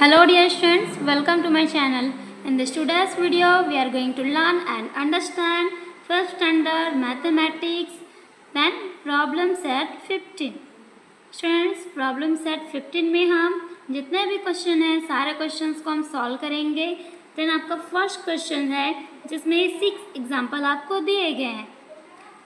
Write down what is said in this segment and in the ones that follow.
Hello dear students, welcome to my channel. In this today's video, we are going to learn and understand first standard mathematics, then problem set 15. Students, problem set 15 में हम जितने भी question हैं सारे questions को हम solve करेंगे. Then आपका फर्स्ट क्वेश्चन है जिसमें 6 एग्जाम्पल आपको दिए गए हैं.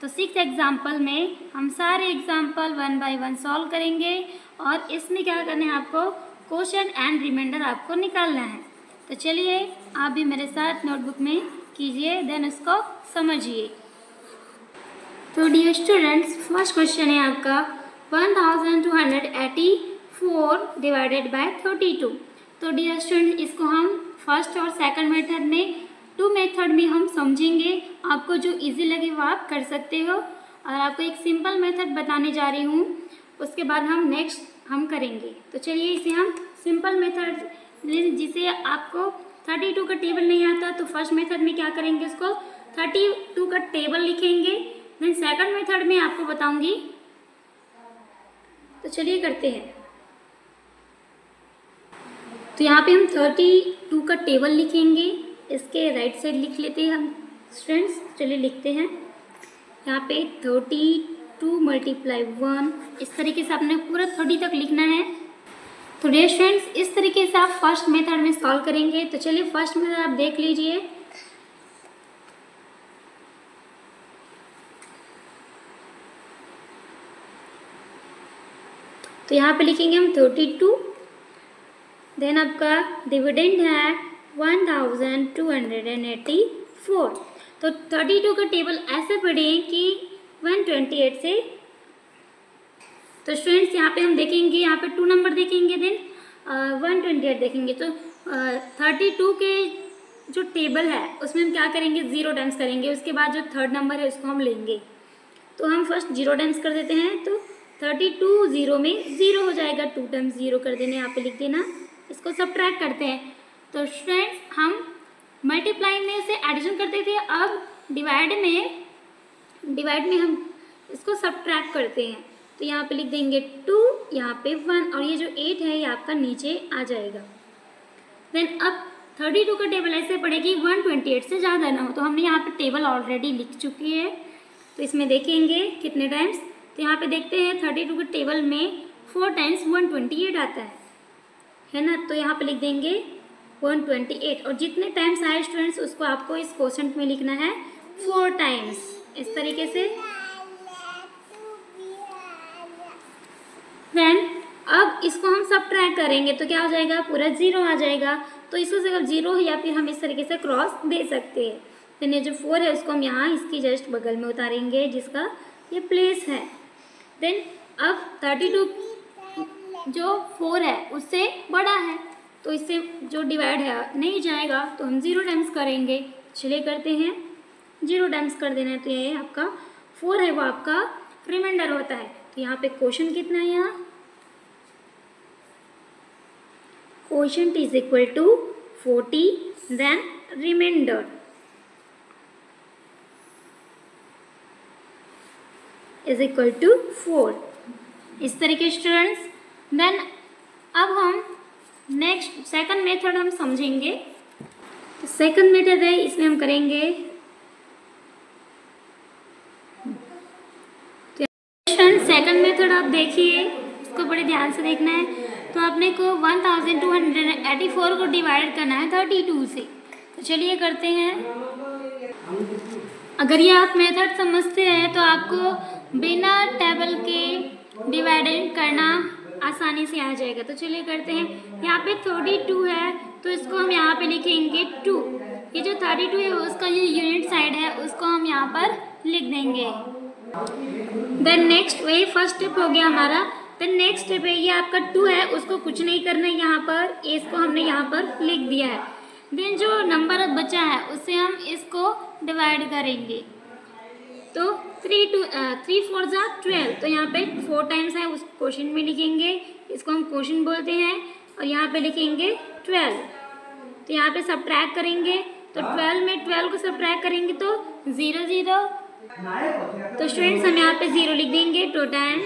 तो 6 एग्जाम्पल में हम सारे एग्जाम्पल 1 बाय 1 सॉल्व करेंगे और इसमें क्या करना है आपको क्वेश्चन एंड रिमाइंडर आपको निकालना है. तो चलिए आप भी मेरे साथ नोटबुक में कीजिए, देन उसको समझिए. तो डियर स्टूडेंट्स, फर्स्ट क्वेश्चन है आपका 1284 डिवाइडेड बाय 32. तो डियर स्टूडेंट्स, इसको हम फर्स्ट और सेकंड मेथड में 2 मेथड में हम समझेंगे. आपको जो इजी लगे वो आप कर सकते हो और आपको एक सिंपल मेथड बताने जा रही हूँ. उसके बाद हम नेक्स्ट हम करेंगे. तो चलिए इसे हम सिंपल मेथड, जिसे आपको 32 का टेबल नहीं आता तो फर्स्ट मेथड में क्या करेंगे, इसको 32 का टेबल लिखेंगे. देन सेकंड मेथड में आपको बताऊंगी. तो चलिए करते हैं. तो यहाँ पे हम 32 का टेबल लिखेंगे. इसके राइट साइड लिख लेते हैं हम स्टूडेंट्स. चलिए लिखते हैं. यहाँ पे 32 मल्टीप्लाई 1, इस तरीके से आपने पूरा 30 तक लिखना है. तो डियर स्टूडेंट्स, इस तरीके से आप फर्स्ट मेथड में सॉल्व करेंगे. तो चलिए फर्स्ट मेथड आप देख लीजिए. तो यहाँ पे लिखेंगे हम 32. देन आपका डिविडेंड है 1284. तो 32 का टेबल ऐसे पढ़ें कि 128 से. तो स्टूडेंट्स यहाँ पे हम देखेंगे, यहाँ पे 2 नंबर देखेंगे, देन 128 देखेंगे. तो 32 के जो टेबल है उसमें हम क्या करेंगे, 0 टाइम्स करेंगे. उसके बाद जो थर्ड नंबर है उसको हम लेंगे. तो हम फर्स्ट 0 टाइम्स कर देते हैं. तो 32 0 में 0 हो जाएगा. 2 टाइम्स 0 कर देने, यहाँ पे लिख देना. इसको सब्ट्रैक्ट करते हैं. तो स्टूडेंट्स, हम मल्टीप्लाई में से एडिशन करते थे, अब डिवाइड में हम इसको सब्ट्रैक्ट करते हैं. तो यहाँ पे लिख देंगे 2, यहाँ पे 1 और ये जो 8 है ये आपका नीचे आ जाएगा. देन अब 32 का टेबल ऐसे पड़ेगी 128 से ज़्यादा ना हो. तो हमने यहाँ पे टेबल ऑलरेडी लिख चुकी है. तो इसमें देखेंगे कितने टाइम्स. तो यहाँ पे देखते हैं 32 के टेबल में 4 टाइम्स 128 आता है ना. तो यहाँ पे लिख देंगे 128 और जितने टाइम्स आए स्टूडेंट्स उसको आपको इस क्वोशंट में लिखना है 4 टाइम्स, इस तरीके से. देन अब इसको हम सब्ट्रैक्ट करेंगे तो क्या हो जाएगा, पूरा 0 आ जाएगा. तो इसको सिर्फ 0 या फिर हम इस तरीके से क्रॉस दे सकते हैं. देन ये जो 4 है उसको हम यहाँ इसकी जस्ट बगल में उतारेंगे जिसका ये प्लेस है. देन अब 32 जो 4 है उससे बड़ा है तो इससे जो डिवाइड है नहीं जाएगा. तो हम 0 टाइम्स करेंगे. चलिए करते हैं. 0 टाइम्स कर देना है. तो ये आपका 4 है वो आपका रिमाइंडर होता है. तो यहाँ पे क्वोशंट कितना है, यहाँ quotient is equal to 40. Then remainder is equal to 4. इस तरीके स्टूडेंट्स. देन अब हम नेक्स्ट सेकंड मेथड हम समझेंगे. तो सेकंड मेथड है, इसमें हम करेंगे. तो सेकंड मेथड आप देखिए, इसको बड़े ध्यान से देखना है. तो आपने को 1284 को डिवाइड करना है 32 से. तो चलिए करते हैं. अगर ये आप मेथड समझते हैं तो आपको बिना टेबल के डिवाइडेड करना आसानी से आ जाएगा. तो चलिए करते हैं. यहाँ पे 32 है तो इसको हम यहाँ पे लिखेंगे 2. ये जो 32 है उसका जो यूनिट साइड है उसको हम यहाँ पर लिख देंगे. देन नेक्स्ट, वही फर्स्ट स्टेप हो गया हमारा. देन नेक्स्ट स्टेप है, ये आपका 2 है उसको कुछ नहीं करना है. यहाँ पर इसको हमने यहाँ पर लिख दिया है. देन जो नंबर अब बचा है उससे हम इसको डिवाइड करेंगे. तो 3 4 जा 12. तो यहाँ पे 4 टाइम्स है उस क्वोशंट में लिखेंगे. इसको हम क्वोशंट बोलते हैं. और यहाँ पे लिखेंगे 12. तो यहाँ पे सब्ट्रैक्ट करेंगे. तो 12 में 12 को सब्ट्रैक्ट करेंगे तो 0 0. तो स्टूडेंट्स हम यहाँ पे 0 लिख देंगे 2 टाइम्स.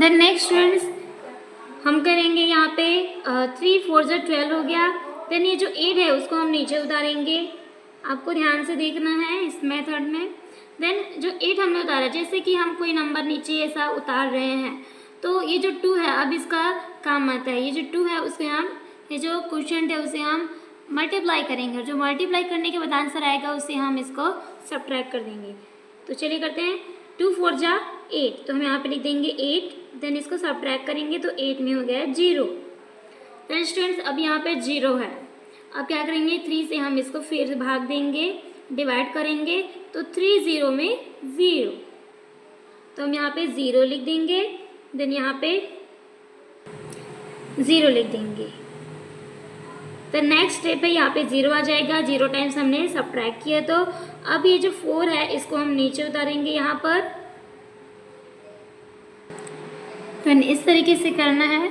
देन नेक्स्ट स्टूडेंट्स हम करेंगे यहाँ पे 3 4 जा 12 हो गया। देन ये जो 8 है उसको हम नीचे उतारेंगे, आपको ध्यान से देखना है इस मेथड में। देन जो 8 हमने उतारा, जैसे कि हम कोई नंबर नीचे ऐसा उतार रहे हैं तो ये जो 2 है अब इसका काम आता है। ये जो 2 है उसके हम, ये जो क्वेश्चन है उसे हम मल्टीप्लाई करेंगे, और जो मल्टीप्लाई करने के बाद आंसर आएगा उसे हम इसको सब्ट्रैक्ट कर देंगे। तो चलिए करते हैं। 2 4 जा 8, तो हम यहाँ पे लिख देंगे 8, देन इसको सब्ट्रैक्ट करेंगे तो 8 में हो गया 0। देन स्टूडेंट्स अब यहाँ पे 0 है, अब क्या करेंगे 3 से हम इसको फिर भाग देंगे, डिवाइड करेंगे तो 3 0 में 0, तो हम यहाँ पे 0 लिख देंगे, देन यहाँ पे 0 लिख देंगे। तो नेक्स्ट स्टेप है, यहाँ पे 0 आ जाएगा, 0 टाइम्स हमने सब्ट्रैक्ट किया। तो अब ये जो 4 है इसको हम नीचे उतारेंगे यहाँ पर, तो इस तरीके से करना है।